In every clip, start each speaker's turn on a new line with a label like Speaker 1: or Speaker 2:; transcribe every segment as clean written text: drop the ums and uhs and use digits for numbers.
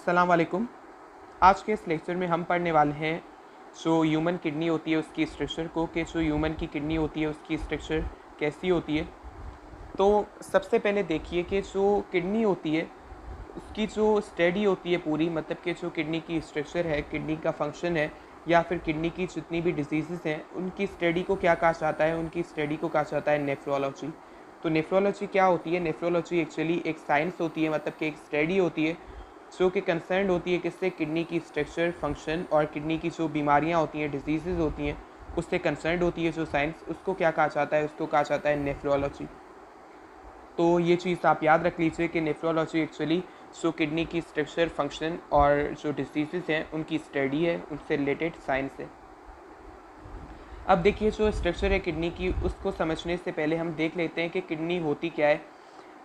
Speaker 1: अस्सलाम वालेकुम। आज के इस लेक्चर में हम पढ़ने वाले हैं जो ह्यूमन किडनी होती है उसकी स्ट्रक्चर को, कि जो ह्यूमन की किडनी होती है उसकी स्ट्रक्चर कैसी होती है। तो सबसे पहले देखिए कि जो किडनी होती है उसकी जो स्टडी होती है पूरी, मतलब कि जो किडनी की स्ट्रक्चर है, किडनी का फंक्शन है, या फिर किडनी की जितनी भी डिजीज़ हैं उनकी स्टडी को क्या कहा जाता है, उनकी स्टडी को कहा जाता है नेफ्रोलॉजी। तो नेफ्रोलॉजी क्या होती है? नेफ्रोलॉजी एक्चुअली एक साइंस होती है, मतलब कि एक स्टडी होती है जो कि कंसर्न होती है किससे, किडनी की स्ट्रक्चर, फंक्शन और किडनी की जो बीमारियां होती हैं, डिजीज़ होती हैं, उससे कंसर्न होती है जो साइंस, उसको क्या कहा जाता है? उसको कहा जाता है नेफ्रोलॉजी। तो ये चीज़ आप याद रख लीजिए कि नेफ्रोलॉजी एक्चुअली जो किडनी की स्ट्रक्चर, फंक्शन और जो डिजीज़ हैं उनकी स्टडी है, उनसे रिलेटेड साइंस है। अब देखिए जो स्ट्रक्चर है किडनी की, उसको समझने से पहले हम देख लेते हैं कि किडनी होती क्या है।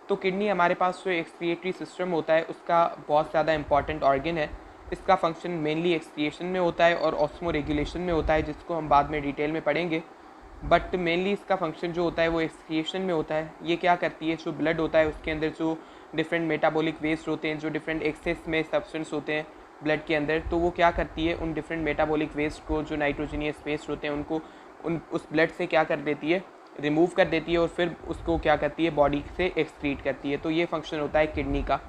Speaker 1: तो किडनी हमारे पास जो एक्सक्रिएटरी सिस्टम होता है उसका बहुत ज़्यादा इंपॉर्टेंट ऑर्गन है। इसका फंक्शन मेनली एक्सक्रिएशन में होता है और ऑस्मो रेगुलेशन में होता है, जिसको हम बाद में डिटेल में पढ़ेंगे। बट मेनली इसका फंक्शन जो होता है वो एक्सक्रिएशन में होता है। ये क्या करती है, जो ब्लड होता है उसके अंदर जो डिफरेंट मेटाबॉलिक वेस्ट होते हैं, जो डिफरेंट एक्सेस में सब्सटेंस होते हैं ब्लड के अंदर, तो वो क्या करती है, उन डिफरेंट मेटाबॉलिक वेस्ट को, जो नाइट्रोजनियस वेस्ट होते हैं, उनको उस ब्लड से क्या कर देती है, रिमूव कर देती है और फिर उसको क्या करती है, बॉडी से एक्सक्रीट करती है। तो ये फंक्शन होता है किडनी का।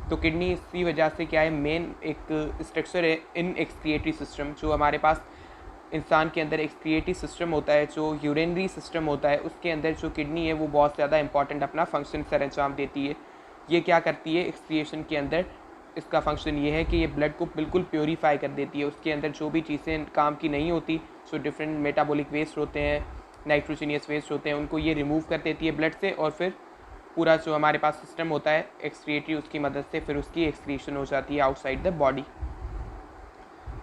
Speaker 1: तो किडनी इसी वजह से क्या है, मेन एक स्ट्रक्चर है इन एक्सक्रिएटरी सिस्टम। जो हमारे पास इंसान के अंदर एक्सक्रिएटरी सिस्टम होता है, जो यूरिनरी सिस्टम होता है, उसके अंदर जो किडनी है वो बहुत ज़्यादा इंपॉर्टेंट अपना फंक्शन सर अंजाम देती है। ये क्या करती है एक्सक्रिएशन के अंदर, इसका फंक्शन ये है कि ये ब्लड को बिल्कुल प्योरीफाई कर देती है। उसके अंदर जो भी चीज़ें काम की नहीं होती, जो डिफरेंट मेटाबॉलिक वेस्ट होते हैं, नाइट्रोजनियस वेस्ट होते हैं, उनको ये रिमूव कर देती है ब्लड से, और फिर पूरा जो हमारे पास सिस्टम होता है एक्सक्रिएटरी, उसकी मदद से फिर उसकी एक्सक्रीशन हो जाती है आउटसाइड द बॉडी।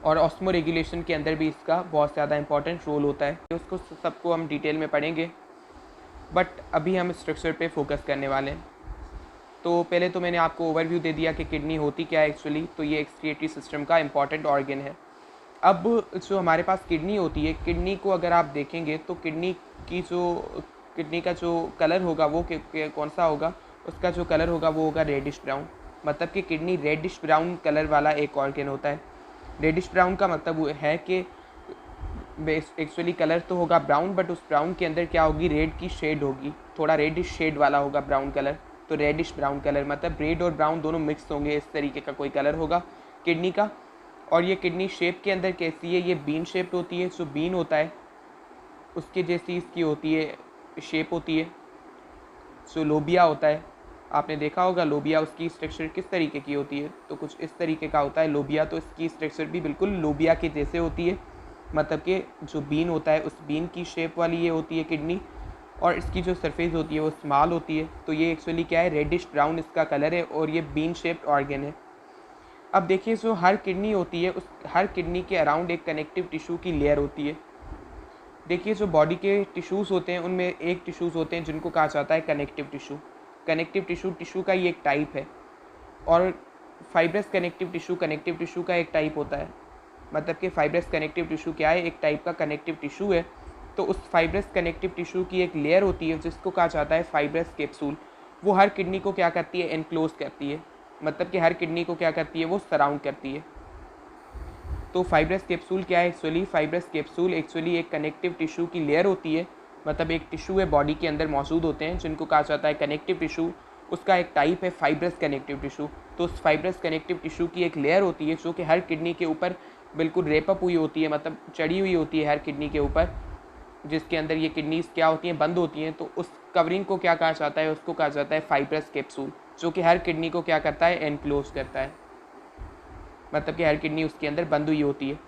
Speaker 1: और ऑस्मो रेगुलेशन के अंदर भी इसका बहुत ज़्यादा इंपॉर्टेंट रोल होता है। उसको सबको हम डिटेल में पढ़ेंगे, बट अभी हम स्ट्रक्चर पे फोकस करने वाले हैं। तो पहले तो मैंने आपको ओवरव्यू दे दिया कि किडनी होती क्या है एक्चुअली। तो ये एक्सक्रिएटरी सिस्टम का इंपॉर्टेंट ऑर्गन है। अब जो हमारे पास किडनी होती है, किडनी को अगर आप देखेंगे तो किडनी का जो कलर होगा वो कौन सा होगा, उसका जो कलर होगा वो होगा रेडिश ब्राउन। मतलब कि किडनी रेडिश ब्राउन कलर वाला एक ऑर्गन होता है। रेडिश ब्राउन का मतलब वो है कि एक्चुअली कलर तो होगा ब्राउन, बट उस ब्राउन के अंदर क्या होगी, रेड की शेड होगी, थोड़ा रेडिश शेड वाला होगा ब्राउन कलर। तो रेडिश ब्राउन कलर मतलब रेड और ब्राउन दोनों मिक्स होंगे, इस तरीके का कोई कलर होगा किडनी का। और ये किडनी शेप के अंदर कैसी है, ये बीन शेप्ड होती है। जो बीन होता है उसके जैसी इसकी होती है, शेप होती है। जो लोबिया होता है, आपने देखा होगा लोबिया, उसकी स्ट्रक्चर किस तरीके की होती है, तो कुछ इस तरीके का होता है लोबिया। तो इसकी स्ट्रक्चर भी बिल्कुल लोबिया के जैसे होती है। मतलब कि जो बीन होता है उस बीन की शेप वाली ये होती है किडनी, और इसकी जो सरफेस होती है वो स्मॉल होती है। तो ये एक्चुअली क्या है, रेडिश ब्राउन इसका कलर है, और ये बीन शेप्ड ऑर्गन है। अब देखिए जो हर किडनी होती है, उस हर किडनी के अराउंड एक कनेक्टिव टिश्यू की लेयर होती है। देखिए जो बॉडी के टिश्यूज़ होते हैं उनमें एक टिश्यूज़ होते हैं जिनको कहा जाता है कनेक्टिव टिश्यू। कनेक्टिव टिश्यू का ही एक टाइप है। और फाइब्रस कनेक्टिव टिश्यू का एक टाइप होता है। मतलब कि फाइब्रस कनेक्टिव टिश्यू क्या है, एक टाइप का कनेक्टिव टिश्यू है। तो उस फाइब्रस कनेक्टिव टिश्यू की एक लेयर होती है जिसको कहा जाता है फाइब्रस कैप्सूल। वो हर किडनी को क्या करती है, एनक्लोज करती है। मतलब कि हर किडनी को क्या करती है, वो सराउंड करती है। तो फाइब्रस कैप्सूल क्या है एक्चुअली, फाइब्रस कैप्सूल एक्चुअली एक कनेक्टिव टिश्यू की लेयर होती है। मतलब एक टिश्यू है बॉडी के अंदर मौजूद होते हैं जिनको कहा जाता है कनेक्टिव टिश्यू। उसका एक टाइप है फाइब्रस कनेक्टिव टिश्यू। तो उस फाइब्रस कनेक्टिव टिश्यू की एक लेयर होती है जो कि हर किडनी के ऊपर बिल्कुल रेपअप हुई होती है, मतलब चढ़ी हुई होती है हर किडनी के ऊपर, जिसके अंदर ये किडनीज क्या होती हैं, बंद होती हैं। तो उस कवरिंग को क्या कहा जाता है, उसको कहा जाता है फाइब्रस कैप्सूल, जो कि हर किडनी को क्या करता है, एनक्लोज करता है। मतलब कि हर किडनी उसके अंदर बंद हुई होती है।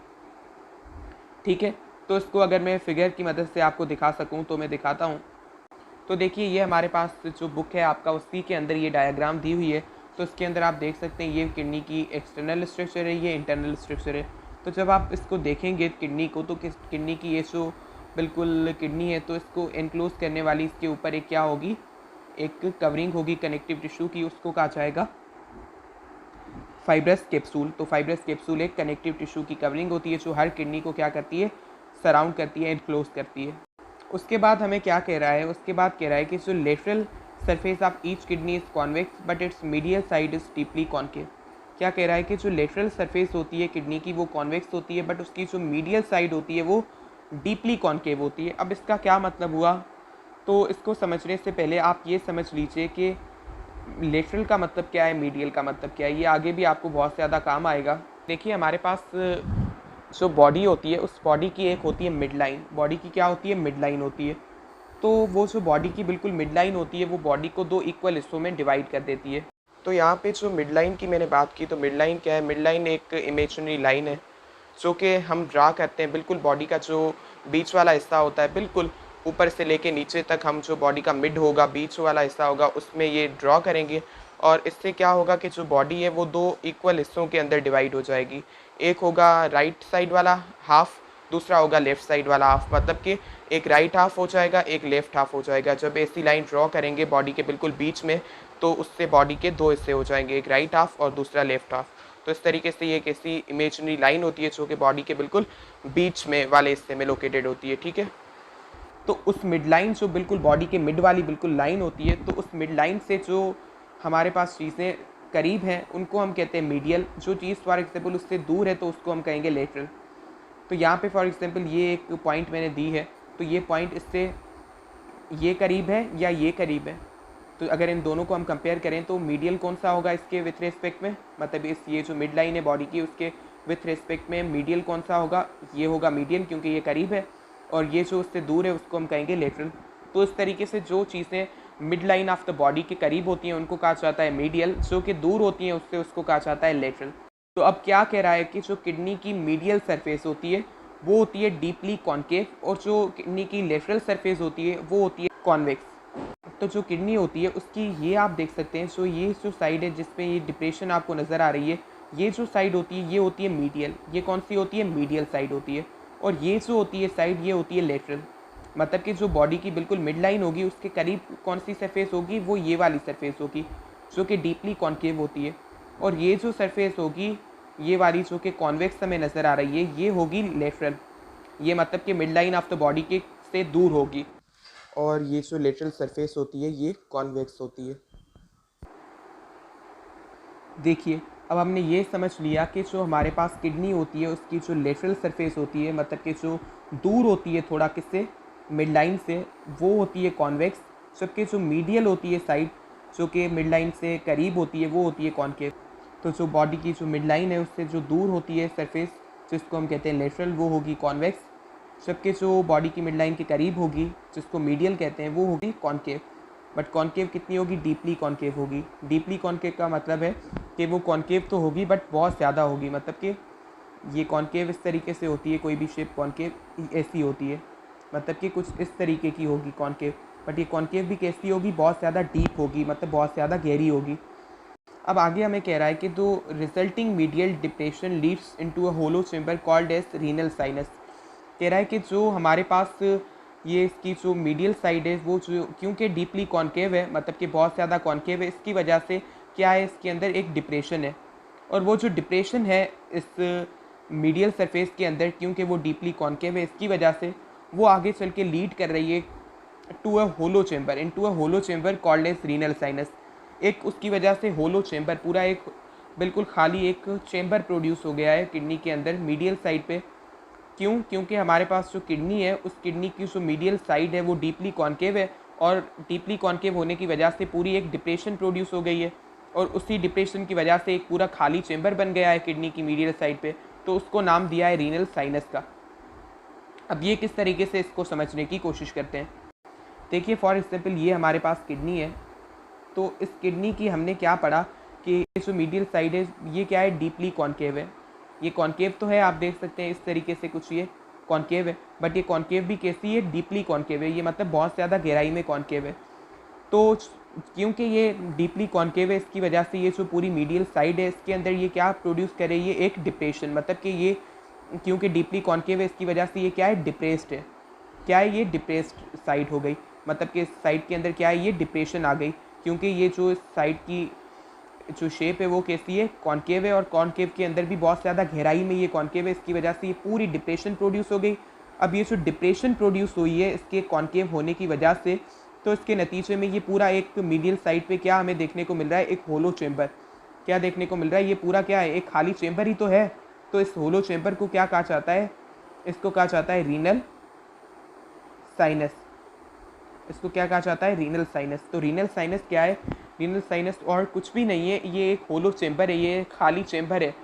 Speaker 1: ठीक है, तो इसको अगर मैं फिगर की मदद से आपको दिखा सकूं तो मैं दिखाता हूं। तो देखिए ये हमारे पास जो बुक है आपका, उसी के अंदर ये डायग्राम दी हुई है। तो इसके अंदर आप देख सकते हैं ये किडनी की एक्सटर्नल स्ट्रक्चर है, ये इंटरनल स्ट्रक्चर है। तो जब आप इसको देखेंगे किडनी को, तो किस किडनी की ये जो बिल्कुल किडनी है, तो इसको एनक्लोज करने वाली इसके ऊपर एक क्या होगी, एक कवरिंग होगी कनेक्टिव टिश्यू की, उसको कहा जाएगा फाइब्रस कैप्सूल। तो फाइब्रस कैप्सूल एक कनेक्टिव टिश्यू की कवरिंग होती है जो हर किडनी को क्या करती है, सराउंड करती है, एनक्लोज करती है। उसके बाद हमें क्या कह रहा है, उसके बाद कह रहा है कि जो lateral surface of each kidney is convex but it's medial side is deeply concave. क्या कह रहा है कि जो लेटरल सरफेस होती है किडनी की वो कॉन्वेक्स होती है, बट उसकी जो मीडियल साइड होती है वो डीपली कॉन्केव होती है। अब इसका क्या मतलब हुआ, तो इसको समझने से पहले आप ये समझ लीजिए कि लेटरल का मतलब क्या है, मीडियल का मतलब क्या है। ये आगे भी आपको बहुत ज़्यादा काम आएगा। देखिए हमारे पास जो बॉडी होती है उस बॉडी की एक होती है मिड लाइन। बॉडी की क्या होती है, मिड लाइन होती है। तो वो जो बॉडी की बिल्कुल मिड लाइन होती है वो बॉडी को दो इक्वल हिस्सों में डिवाइड कर देती है। तो यहाँ पे जो मिड लाइन की मैंने बात की, तो मिड लाइन क्या है, मिड लाइन एक इमेजिनरी लाइन है जो कि हम ड्रा करते हैं। बिल्कुल बॉडी का जो बीच वाला हिस्सा होता है, बिल्कुल ऊपर से लेके नीचे तक हम जो बॉडी का मिड होगा, बीच वाला हिस्सा होगा, उसमें ये ड्रॉ करेंगे। और इससे क्या होगा कि जो बॉडी है वो दो इक्वल हिस्सों के अंदर डिवाइड हो जाएगी। एक होगा राइट साइड वाला हाफ, दूसरा होगा लेफ़्ट साइड वाला हाफ। मतलब कि एक राइट हाफ हो जाएगा, एक लेफ़्ट हाफ हो जाएगा। जब ऐसी लाइन ड्रॉ करेंगे बॉडी के बिल्कुल बीच में, तो उससे बॉडी के दो हिस्से हो जाएंगे, एक राइट हाफ और दूसरा लेफ़्ट हाफ। तो इस तरीके से ये एक ऐसी इमेजिनरी लाइन होती है जो कि बॉडी के बिल्कुल बीच में वाले हिस्से में लोकेटेड होती है, ठीक है। तो उस मिड लाइन जो बिल्कुल बॉडी के मिड वाली बिल्कुल लाइन होती है, तो उस मिड लाइन से जो हमारे पास चीज़ें करीब हैं उनको हम कहते हैं मीडियल। जो चीज़ फॉर एग्जांपल उससे दूर है तो उसको हम कहेंगे लेटरल। तो यहाँ पे फॉर एग्जांपल ये एक पॉइंट मैंने दी है, तो ये पॉइंट इससे ये करीब है या ये करीब है। तो अगर इन दोनों को हम कंपेयर करें तो मीडियल कौन सा होगा इसके विथ रिस्पेक्ट में, मतलब इस ये जो मिड लाइन है बॉडी की उसके विथ रिस्पेक्ट में मीडियल कौन सा होगा, ये होगा मीडियल क्योंकि ये करीब है। और ये जो उससे दूर है उसको हम कहेंगे लेटरल। तो इस तरीके से जो चीज़ें mid line of the body के करीब होती हैं उनको कहा जाता है मीडियल, जो कि दूर होती हैं उससे उसको कहा जाता है लेटरल। तो अब क्या कह रहा है कि जो किडनी की मीडियल सरफेस होती है वो होती है डीपली कॉन्केव, और जो किडनी की लेटरल सरफेस होती है वो होती है कॉन्वेक्स। तो जो किडनी होती है उसकी ये आप देख सकते हैं, सो ये जो साइड है जिसपे ये डिप्रेशन आपको नज़र आ रही है, ये जो साइड होती है ये होती है मीडियल। ये कौन सी होती है, मीडियल साइड होती है। और ये जो होती है साइड ये होती है लेटरल। मतलब कि जो बॉडी की बिल्कुल मिड लाइन होगी उसके करीब कौन सी सरफेस होगी, वो ये वाली सरफेस होगी जो कि डीपली कॉन्केव होती है। और ये जो सरफेस होगी ये वाली जो कि कॉन्वेक्स हमें नज़र आ रही है ये होगी लेटरल। ये मतलब कि mid line of the body के से दूर होगी। और ये जो लेटरल सरफेस होती है ये कॉन्वेक्स होती है। देखिए अब हमने ये समझ लिया कि जो हमारे पास किडनी होती है उसकी जो लेटरल सरफेस होती है, मतलब कि जो दूर होती है थोड़ा किससे, मिड लाइन से, वो होती है कॉन्वेक्स। जबकि जो मीडियल होती है साइड जो कि मिड लाइन से करीब होती है वो होती है कॉन्केव। तो जो बॉडी की जो मिड लाइन है उससे जो दूर होती है सरफेस जिसको हम कहते हैं लेटरल वो होगी कॉन्वेक्स। जबकि जो बॉडी की मिड लाइन के करीब होगी जिसको मीडियल कहते हैं वो होगी कॉन्केव। बट कॉन्केव कितनी होगी, डीपली कॉन्केव होगी। डीपली कॉन्केव का मतलब है कि वो कॉन्केव तो होगी बट बहुत ज़्यादा होगी। मतलब कि ये कॉन्केव इस तरीके से होती है, कोई भी शेप कॉन्केव ऐसी होती है, मतलब कि कुछ इस तरीके की होगी कॉन्केव। बट ये कॉन्केव भी कैसी होगी, बहुत ज़्यादा डीप होगी, मतलब बहुत ज़्यादा गहरी होगी। अब आगे हमें कह रहा है कि the resulting medial depression leads into a hollow chamber called as renal sinus. कह रहा है कि जो हमारे पास ये इसकी जो मीडियल साइड है वो जो क्योंकि डीपली कॉन्केव है, मतलब कि बहुत ज़्यादा कॉन्केव है, इसकी वजह से क्या है इसके अंदर एक डिप्रेशन है। और वो जो डिप्रेशन है इस मीडियल सरफेस के अंदर क्योंकि वो डीपली कॉन्केव है, इसकी वजह से वो आगे चल के लीड कर रही है to a hollow chamber, into a hollow chamber called as renal sinus. एक उसकी वजह से होलो चेम्बर, पूरा एक बिल्कुल खाली एक चेम्बर प्रोड्यूस हो गया है किडनी के अंदर मीडियल साइड पे। क्यों, क्योंकि हमारे पास जो किडनी है उस किडनी की जो मीडियल साइड है वो डीपली कॉन्केव है, और डीपली कॉन्केव होने की वजह से पूरी एक डिप्रेशन प्रोड्यूस हो गई है। और उसी डिप्रेशन की वजह से एक पूरा खाली चेम्बर बन गया है किडनी की मीडियल साइड पे, तो उसको नाम दिया है रीनल साइनस का। अब ये किस तरीके से इसको समझने की कोशिश करते हैं। देखिए फॉर एग्जांपल ये हमारे पास किडनी है, तो इस किडनी की हमने क्या पढ़ा कि जो मीडियल साइड है ये क्या है, डीपली कॉन्केव है। ये कॉन्केव तो है, आप देख सकते हैं इस तरीके से कुछ ये कॉन्केव है, बट ये कॉन्केव भी कैसी है, डीपली कॉन्केव है। ये मतलब बहुत ज़्यादा गहराई में कॉन्केव है। तो क्योंकि ये डीपली कॉन्केव है इसकी वजह से ये जो पूरी मीडियल साइड है इसके अंदर ये क्या प्रोड्यूस करे, ये एक डिप्रेशन, मतलब कि ये क्योंकि डीपली कॉन्केव है इसकी वजह से ये क्या है, डिप्रेस्ड है। क्या है, ये डिप्रेस्ड साइड हो गई, मतलब कि इस साइड के अंदर क्या है, ये डिप्रेशन आ गई। क्योंकि ये जो इस साइड की जो शेप है वो कैसी है, कॉन्केव है, और कॉन्केव के अंदर भी बहुत ज़्यादा गहराई में ये कॉन्केव है, इसकी वजह से ये पूरी डिप्रेशन प्रोड्यूस हो गई। अब ये जो डिप्रेशन प्रोड्यूस हुई है इसके कॉन्केव होने की वजह से, तो इसके नतीजे में ये पूरा एक मीडियल साइड पे क्या हमें देखने को मिल रहा है, एक होलो चेम्बर। क्या देखने को मिल रहा है, ये पूरा क्या है, एक खाली चेम्बर ही तो है। तो इस होलो चेम्बर को क्या कहा जाता है, इसको कहा जाता है रीनल साइनस। इसको क्या कहा जाता है, रीनल साइनस। तो रीनल साइनस क्या है, रीनल साइनस और कुछ भी नहीं है, ये एक होलो चेम्बर है, ये खाली चेम्बर है,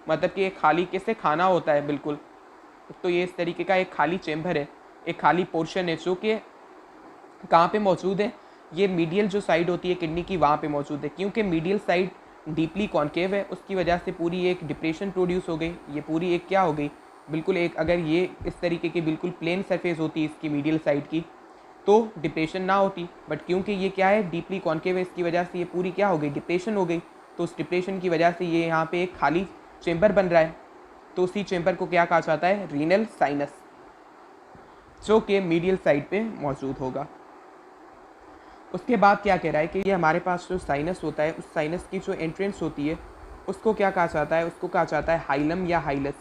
Speaker 1: मतलब कि एक खाली कैसे खाना होता है बिल्कुल। तो ये इस तरीके का एक खाली चेम्बर है, एक खाली पोर्शन है, जो कि कहाँ पे मौजूद है, ये मीडियल जो साइड होती है किडनी की वहाँ पे मौजूद है। क्योंकि मीडियल साइड डीपली कॉन्केव है, उसकी वजह से पूरी एक डिप्रेशन प्रोड्यूस हो गई। ये पूरी एक क्या हो गई, बिल्कुल एक, अगर ये इस तरीके की बिल्कुल प्लेन सरफेस होती इसकी मीडियल साइड की तो डिप्रेशन ना होती, बट क्योंकि ये क्या है डीपली कॉन्केव है, इसकी वजह से ये पूरी क्या हो गई, डिप्रेशन हो गई। तो उस डिप्रेशन की वजह से ये यहाँ पे एक खाली चेम्बर बन रहा है। तो उसी चेम्बर को क्या कहा जाता है, रीनल साइनस, जो कि मीडियल साइड पे मौजूद होगा। उसके बाद क्या कह रहा है कि ये हमारे पास जो साइनस होता है, उस साइनस की जो एंट्रेंस होती है उसको क्या कहा जाता है, उसको कहा जाता है हाइलम या हाइलस।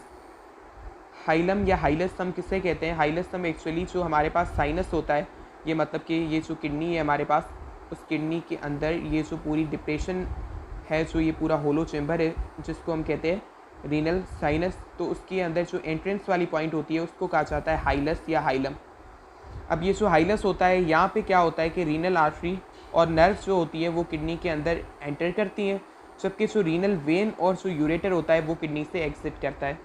Speaker 1: हाइलम या हाइलस हम किससे कहते हैं, हाइलस हम एक्चुअली जो हमारे पास साइनस होता है, ये मतलब कि ये जो किडनी है हमारे पास, उस किडनी के अंदर ये जो पूरी डिप्रेशन है, जो ये पूरा होलो चेम्बर है जिसको हम कहते हैं रीनल साइनस, तो उसके अंदर जो एंट्रेंस वाली पॉइंट होती है उसको कहा जाता है हाइलस या हाइलम। अब ये जो हाइलस होता है, यहाँ पे क्या होता है कि रीनल आर्टरी और नर्व जो होती है वो किडनी के अंदर एंटर करती हैं, जबकि जो रीनल वेन और जो यूरेटर होता है वो किडनी से एग्जिट करता है।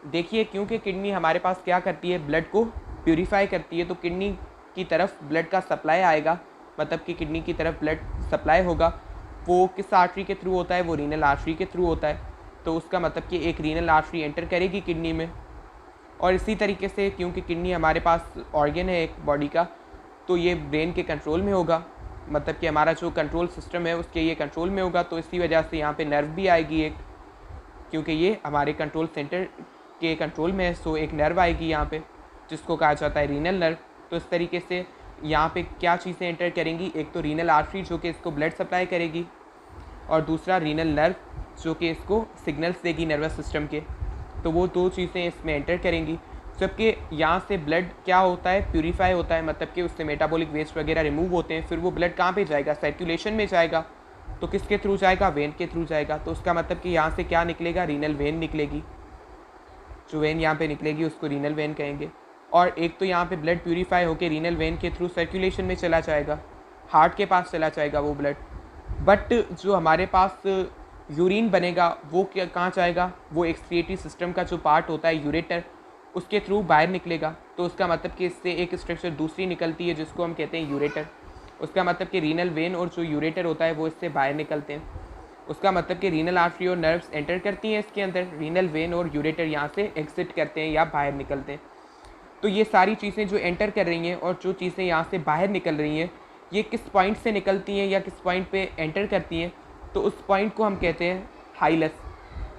Speaker 1: देखिए, क्योंकि किडनी हमारे पास क्या करती है, ब्लड को प्यूरीफाई करती है, तो किडनी की तरफ ब्लड का सप्लाई आएगा, मतलब कि किडनी की तरफ ब्लड सप्लाई होगा, वो किस आर्टरी के थ्रू होता है, वो रीनल आर्टरी के थ्रू होता है। तो उसका मतलब कि एक रीनल आर्टरी एंटर करेगी किडनी में। और इसी तरीके से क्योंकि किडनी हमारे पास ऑर्गन है एक बॉडी का, तो ये ब्रेन के कंट्रोल में होगा, मतलब कि हमारा जो कंट्रोल सिस्टम है उसके ये कंट्रोल में होगा। तो इसी वजह से यहाँ पे नर्व भी आएगी एक, क्योंकि ये हमारे कंट्रोल सेंटर के कंट्रोल में है। सो एक नर्व आएगी यहाँ पे जिसको कहा जाता है रीनल नर्व। तो इस तरीके से यहाँ पे क्या चीज़ें एंटर करेंगी, एक तो रीनल आर्टरी जो कि इसको ब्लड सप्लाई करेगी, और दूसरा रीनल नर्व जो कि इसको सिग्नल्स देगी नर्वस सिस्टम के। तो वो दो चीज़ें इसमें एंटर करेंगी, जबकि यहाँ से ब्लड क्या होता है, प्यूरीफाई होता है, मतलब कि उससे मेटाबॉलिक वेस्ट वगैरह रिमूव होते हैं। फिर वो ब्लड कहाँ पे जाएगा, सर्कुलेशन में जाएगा। तो किसके थ्रू जाएगा, वेन के थ्रू जाएगा। तो उसका मतलब कि यहाँ से क्या निकलेगा, रीनल वेन निकलेगी। जो वेन यहाँ पे निकलेगी उसको रीनल वेन कहेंगे। और एक तो यहाँ पे ब्लड प्यूरीफाई होकर रीनल वेन के थ्रू सर्कुलेशन में चला जाएगा, हार्ट के पास चला जाएगा वो ब्लड। बट जो हमारे पास यूरिन बनेगा वो क्या कहाँ जाएगा, वो एक्सक्रीटरी सिस्टम का जो पार्ट होता है यूरेटर, उसके थ्रू बाहर निकलेगा। तो उसका मतलब कि इससे एक स्ट्रक्चर दूसरी निकलती है जिसको हम कहते हैं यूरेटर। उसका मतलब कि रीनल वेन और जो यूरेटर होता है वो इससे बाहर निकलते हैं। उसका मतलब कि रीनल आर्टरी और नर्व्स एंटर करती हैं इसके अंदर, रीनल वेन और यूरेटर यहाँ से एग्जिट करते हैं या बाहर निकलते हैं। तो ये सारी चीज़ें जो एंटर कर रही हैं और जो चीज़ें यहाँ से बाहर निकल रही हैं, ये किस पॉइंट से निकलती हैं या किस पॉइंट पे एंटर करती हैं, तो उस पॉइंट को हम कहते हैं हाइलस।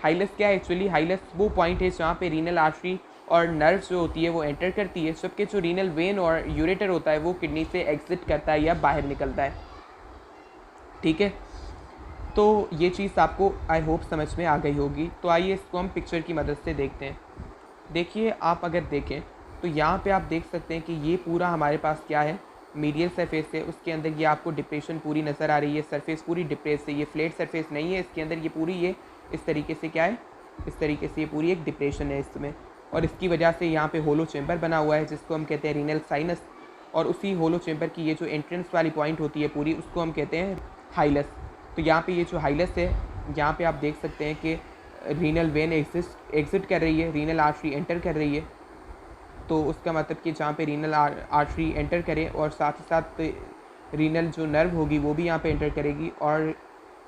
Speaker 1: हाइलस क्या है, एक्चुअली हाइलस वो पॉइंट है जहाँ पे रीनल आर्टरी और नर्व जो होती है वो एंटर करती है, जबकि जो रीनल वेन और यूरेटर होता है वो किडनी से एग्जिट करता है या बाहर निकलता है। ठीक है, तो ये चीज़ आपको आई होप समझ में आ गई होगी। तो आइए इसको हम पिक्चर की मदद से देखते हैं। देखिए, आप अगर देखें तो यहाँ पे आप देख सकते हैं कि ये पूरा हमारे पास क्या है, मीडियल सरफेस है, उसके अंदर ये आपको डिप्रेशन पूरी नज़र आ रही है, सरफेस पूरी डिप्रेस है, ये फ्लैट सरफेस नहीं है, इसके अंदर ये पूरी ये इस तरीके से क्या है, इस तरीके से ये पूरी एक डिप्रेशन है इसमें। और इसकी वजह से यहाँ पे होलो चेम्बर बना हुआ है जिसको हम कहते हैं रीनल साइनस, और उसी होलो चेम्बर की ये जो एंट्रेंस वाली पॉइंट होती है पूरी, उसको हम कहते हैं हाइलस। तो यहाँ पे ये जो हाइलस है, यहाँ पे आप देख सकते हैं कि रीनल वेन एग्जिट कर रही है, रीनल आर्टरी एंटर कर रही है। तो उसका मतलब कि जहाँ पे रीनल आर्टरी एंटर करे और साथ ही साथ रीनल जो नर्व होगी वो भी यहाँ पे एंटर करेगी, और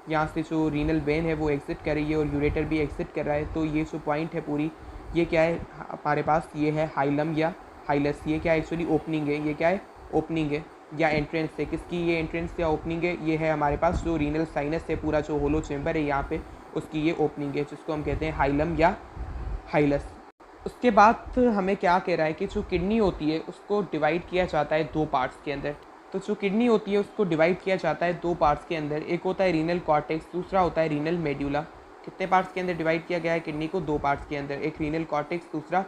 Speaker 1: यहाँ से जो रीनल वेन है वो एग्जिट कर रही है और यूरेटर भी एग्जिट कर रहा है। तो ये जो पॉइंट है पूरी, ये क्या है हमारे पास, ये है हाइलम या हाइलस। ये क्या है, एक्चुअली ओपनिंग है, ये क्या है, ओपनिंग है या एंट्रेंस है। किसकी ये एंट्रेंस या ओपनिंग है, ये है हमारे पास जो रीनल साइनस है, पूरा जो होलो चेम्बर है यहाँ पे, उसकी ये ओपनिंग है जिसको हम कहते हैं हाइलम या हाइलस। उसके बाद हमें क्या कह रहा है कि जो किडनी होती है उसको डिवाइड किया जाता है दो पार्ट्स के अंदर। तो जो किडनी होती है उसको डिवाइड किया जाता है दो पार्ट्स के अंदर, एक होता है रीनल कॉर्टेक्स, दूसरा होता है रीनल मेड्यूला। कितने पार्ट्स के अंदर डिवाइड किया गया है किडनी को, दो पार्ट्स के अंदर, एक रीनल कॉर्टेक्स, दूसरा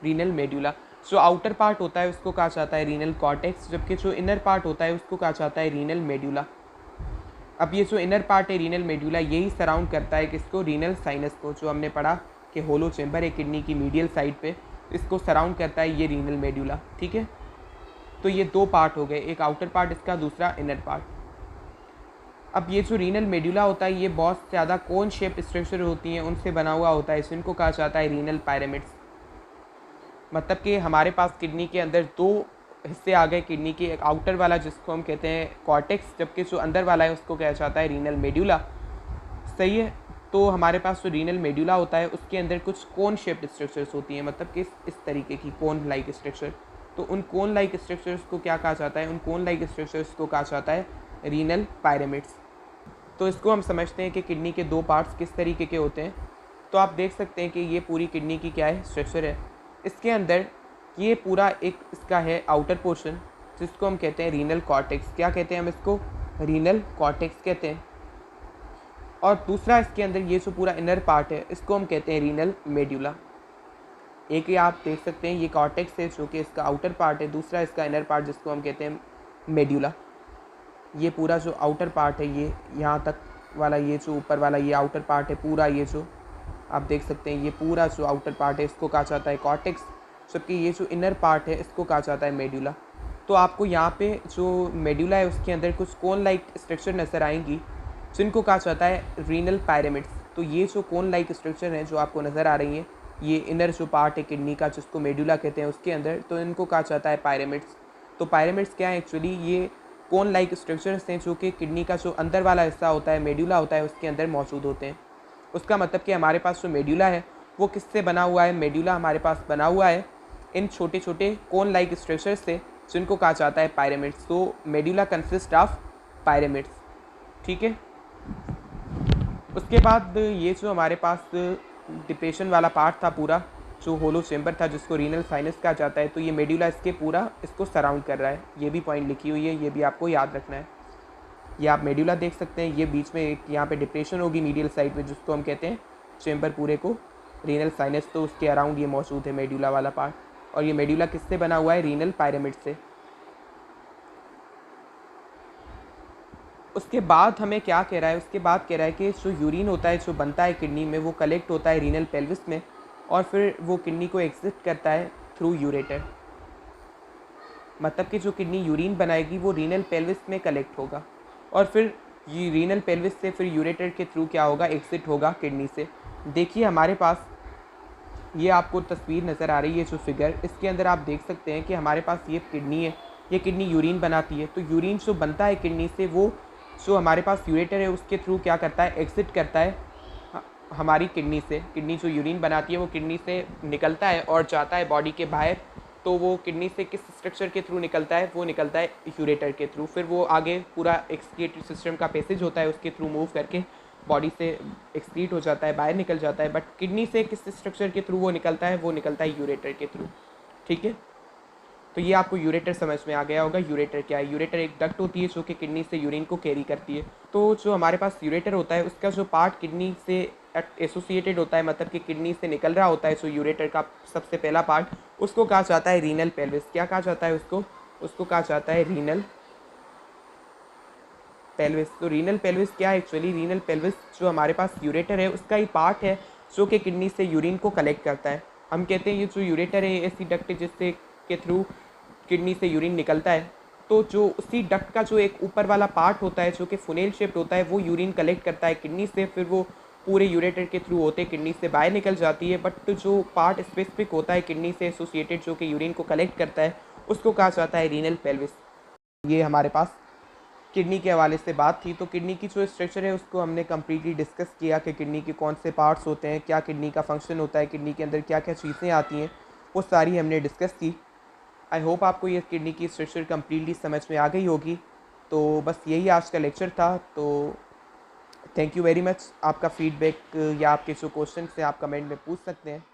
Speaker 1: रीनल मेड्यूला। जो आउटर पार्ट होता है उसको कहा जाता है रीनल कॉर्टेक्स, जबकि जो इनर पार्ट होता है उसको कहा जाता है रीनल मेड्यूला। अब ये जो इनर पार्ट है रीनल मेड्यूला, यही सराउंड करता है किसको, रीनल साइनस को, जो हमने पढ़ा कि होलो चेम्बर है किडनी की मीडियल साइड पे, इसको सराउंड करता है ये रीनल मेड्यूला। ठीक है, तो ये दो पार्ट हो गए, एक आउटर पार्ट इसका, दूसरा इनर पार्ट। अब ये जो रीनल मेड्यूला होता है ये बहुत ज़्यादा कोन शेप स्ट्रक्चर होती हैं उनसे बना हुआ होता है, इनको कहा जाता है रीनल पायरामिड्स। मतलब कि हमारे पास किडनी के अंदर दो हिस्से आ गए किडनी के, एक आउटर वाला जिसको हम कहते हैं कॉर्टेक्स, जबकि जो अंदर वाला है उसको कहा जाता है रीनल मेड्यूला। सही है, तो हमारे पास जो रीनल मेड्यूला होता है उसके अंदर कुछ कोन शेप्ड स्ट्रक्चर्स होती हैं, मतलब कि इस तरीके की कोन लाइक स्ट्रक्चर। तो उन कोन लाइक स्ट्रक्चर्स को क्या कहा जाता है, उन कोन लाइक स्ट्रक्चर्स को कहा जाता है रीनल पायरामिड्स। तो इसको हम समझते हैं कि किडनी के दो पार्ट्स किस तरीके के होते हैं। तो आप देख सकते हैं कि ये पूरी किडनी की क्या है, स्ट्रक्चर है। इसके अंदर ये पूरा एक इसका है आउटर पोर्शन जिसको हम कहते हैं रीनल कॉर्टेक्स। क्या कहते हैं हम इसको, रीनल कॉर्टेक्स कहते हैं। और दूसरा इसके अंदर ये जो पूरा इनर पार्ट है इसको हम कहते हैं रीनल मेड्यूला। एक ये आप देख सकते हैं ये कॉर्टेक्स है जो कि इसका आउटर पार्ट है, दूसरा इसका इनर पार्ट जिसको हम कहते हैं मेड्यूला। ये पूरा जो आउटर पार्ट है ये यहाँ तक वाला, ये जो ऊपर वाला ये आउटर पार्ट है पूरा, ये जो आप देख सकते हैं ये पूरा जो आउटर पार्ट है इसको कहा जाता है कॉर्टेक्स, जबकि ये जो इनर पार्ट है इसको कहा जाता है मेड्यूला। तो आपको यहाँ पे जो मेड्यूला है उसके अंदर कुछ कोन लाइक स्ट्रक्चर नज़र आएंगी जिनको कहा जाता है रीनल पायरामिड्स। तो ये जो कोन लाइक स्ट्रक्चर हैं जो आपको नज़र आ रही हैं, ये इनर जो पार्ट है किडनी का जिसको मेड्यूला कहते हैं उसके अंदर, तो इनको कहा जाता है पायरामिड्स। तो पायरामिड्स क्या है, एक्चुअली ये कोन लाइक स्ट्रक्चर्स हैं जो कि किडनी का जो अंदर वाला हिस्सा होता है मेड्यूला होता है उसके अंदर मौजूद होते हैं। उसका मतलब कि हमारे पास जो मेड्यूला है वो किससे बना हुआ है, मेड्यूला हमारे पास बना हुआ है इन छोटे छोटे कोन लाइक स्ट्रक्चर्स से जिनको कहा जाता है पायरामिड्स। तो मेड्यूला कंसिस्ट ऑफ पायरामिड्स। ठीक है, उसके बाद ये जो हमारे पास डिप्रेशन वाला पार्ट था पूरा, जो होलो चेम्बर था जिसको रीनल साइनस कहा जाता है, तो ये मेड्यूला इसके पूरा इसको सराउंड कर रहा है। ये भी पॉइंट लिखी हुई है, ये भी आपको याद रखना है। ये आप मेड्यूला देख सकते हैं, ये बीच में एक यहाँ पे डिप्रेशन होगी मीडियल साइड में जिसको हम कहते हैं चेम्बर पूरे को रीनल साइनस, तो उसके अराउंड ये मौजूद है मेड्यूला वाला पार्ट। और ये मेड्यूला किससे बना हुआ है, रीनल पायरामिड से। उसके बाद हमें क्या कह रहा है, उसके बाद कह रहा है कि जो यूरिन होता है जो बनता है किडनी में वो कलेक्ट होता है रीनल पेल्विस में और फिर वो किडनी को एग्जिट करता है थ्रू यूरेटर। मतलब कि जो किडनी यूरिन बनाएगी वो रीनल पेल्विस में कलेक्ट होगा और फिर ये रीनल पेल्विस से फिर यूरेटर के थ्रू क्या होगा, एग्जिट होगा किडनी से। देखिए हमारे पास ये आपको तस्वीर नज़र आ रही है जो फिगर, इसके अंदर आप देख सकते हैं कि हमारे पास ये किडनी है, ये किडनी यूरिन बनाती है। तो यूरिन जो बनता है किडनी से वो जो हमारे पास यूरेटर है उसके थ्रू क्या करता है, एग्जिट करता है हमारी किडनी से। किडनी जो यूरिन बनाती है वो किडनी से निकलता है और जाता है बॉडी के बाहर। तो वो किडनी से किस स्ट्रक्चर के थ्रू निकलता है, वो निकलता है यूरेटर के थ्रू। फिर वो आगे पूरा एक्सक्रीटरी सिस्टम का पैसेज होता है, उसके थ्रू मूव करके बॉडी से एक्सक्रीट हो जाता है, बाहर निकल जाता है। बट किडनी से किस स्ट्रक्चर के थ्रू वो निकलता है, वो निकलता है यूरेटर के थ्रू। ठीक है, तो ये आपको यूरेटर समझ में आ गया होगा। यूरेटर क्या है, यूरेटर एक डक्ट होती है जो कि किडनी से यूरिन को कैरी करती है। तो जो हमारे पास यूरेटर होता है उसका जो पार्ट किडनी से एसोसिएटेड होता है, मतलब कि किडनी से निकल रहा होता है, जो यूरेटर का सबसे पहला पार्ट, उसको कहा जाता है रीनल पेल्विस। क्या कहा जाता है उसको कहा जाता है रीनल पेल्विस। तो रीनल पेल्विस क्या है, एक्चुअली रीनल पेल्विस जो हमारे पास यूरेटर है उसका ही पार्ट है जो कि किडनी से यूरिन को कलेक्ट करता है। हम कहते हैं ये जो यूरेटर है ऐसी डक्ट है जिससे के थ्रू किडनी से यूरिन निकलता है। तो जो उसी डक्ट का जो एक ऊपर वाला पार्ट होता है जो कि फुनेल शेप्ड होता है, वो यूरिन कलेक्ट करता है किडनी से, फिर वो पूरे यूरेटर के थ्रू होते किडनी से बाहर निकल जाती है। बट जो पार्ट स्पेसिफिक होता है किडनी से एसोसिएटेड जो कि यूरिन को कलेक्ट करता है उसको कहा जाता है रीनल पेल्विस। ये हमारे पास किडनी के हवाले से बात थी। तो किडनी की जो स्ट्रक्चर है उसको हमने कम्प्लीटली डिस्कस किया कि किडनी के कौन से पार्ट्स होते हैं, क्या किडनी का फंक्शन होता है, किडनी के अंदर क्या क्या चीज़ें आती हैं, वो सारी हमने डिस्कस की। आई होप आपको ये किडनी की स्ट्रक्चर कम्प्लीटली समझ में आ गई होगी। तो बस यही आज का लेक्चर था। तो थैंक यू वेरी मच। आपका फीडबैक या आपके जो क्वेश्चन हैं आप कमेंट में पूछ सकते हैं।